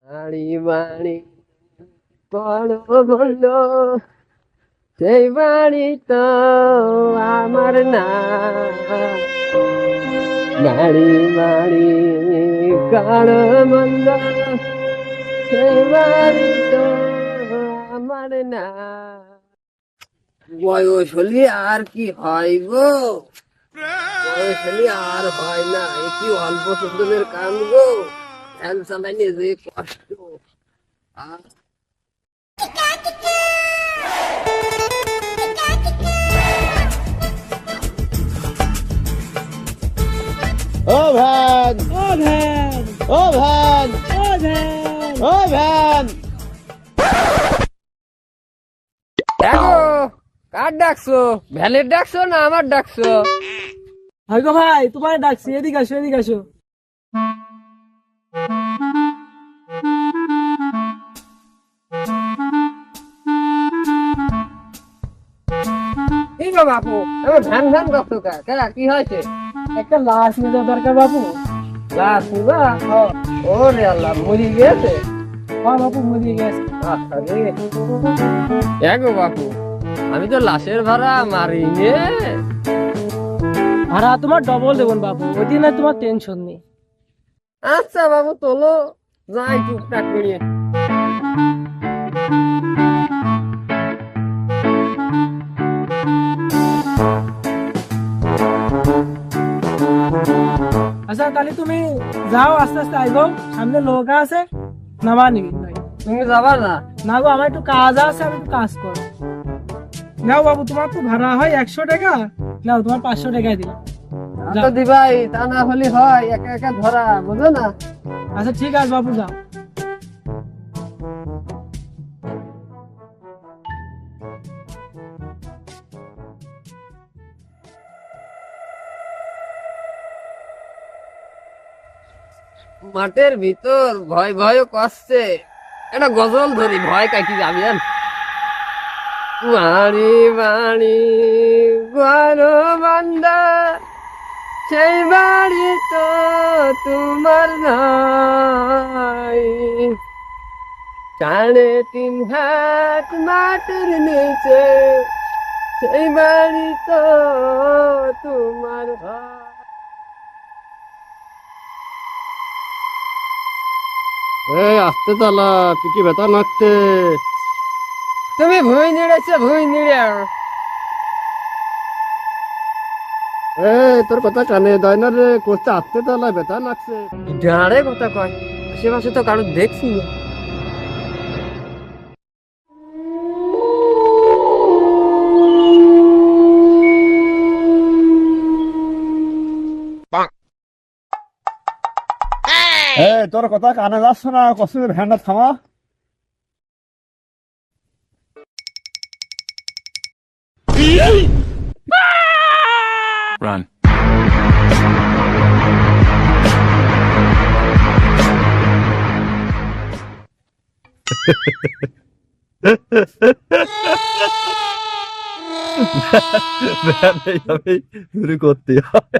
বাড়ি বাড়ি বড় বললো সেই বাড়ি তো আমার না। বাড়ি বাড়ি কারো বলল সেই বাড়ি তো আমার না। বয়স হলে আর কি হয় গো, বয়স হলে আর হয় না। এ কি অল্প সুন্দরের কাম গো, ফ্যান চালাইলে যে কষ্ট। আহ, ও ভ্যান, ও ভ্যান, ও ভ্যান, ও ভ্যান, ও ভ্যান। দেখো কার ডাকছো, ভ্যানের ডাকছো না আমার ডাকছো? ভাই গো ভাই, তোমার ডাকছি, এদিকে আসো, এদিকে আসো। কি গো বাপু, আমার ভ্যান ভ্যান করছো কি হয়েছে? একটা লাশ নিয়ে যাওয়া দরকার বাপু। লাশ নিবা? ওরে আল্লাহ, মরি গেছে? হ্যাঁ বাপু, মরিয়ে গেছে। আচ্ছা রে। গো বাপু, আমি তো লাশের ভাড়া মারিনি। ভাড়া তোমার ডবল দেবো বাপু, ওই দিন আর তোমার টেনশন নেই। আচ্ছা বাবু, তোলো যাই টুকটাক করিয়ে। আচ্ছা তাহলে তুমি যাও, আস্তে আস্তে আইগো, সামনে লোক আছে, নামা নিবি ভাই। তুমি যাবা না? না গো, আমার একটু কাজ আছে, আমি একটু কাজ করো। নাও বাবু, তোমার তো ভাড়া হয় 100 টাকা, নাও তোমার 500 টাকায় দিলাম। তো দিবাই, তা না হলে হয় একা একা ধরা, বুঝো না? আচ্ছা ঠিক আছে বাবু, যাও। মাঠের ভিতর ভয় ভয় করছে, একটা গজল ধরি, ভয় কাটি যাবি। বাড়ি বাড়ি ঘর বান্দা সেই বাড়ি তো তোমার নাই। 3.5 হাত মাটির নিচে সেই বাড়ি তো তোমার হয়। এই আসতে চালা, পিঠে ব্যথা নাকতে। তুমি ভুঁই নিড়েছো, ভুঁই নিড়ে। এই তোর কথা কানে দেয় না রে, করতে আসতে চালা, ব্যথা নাকছে। গাড়ে কথা কয়, আশেপাশে তো কারো দেখছি না। এই তোর কথা কানে যাচ্ছে না, কষ্ট ভ্যানটা থামা। Run. ভ্যানে যাবে, চুরি করতে হয়।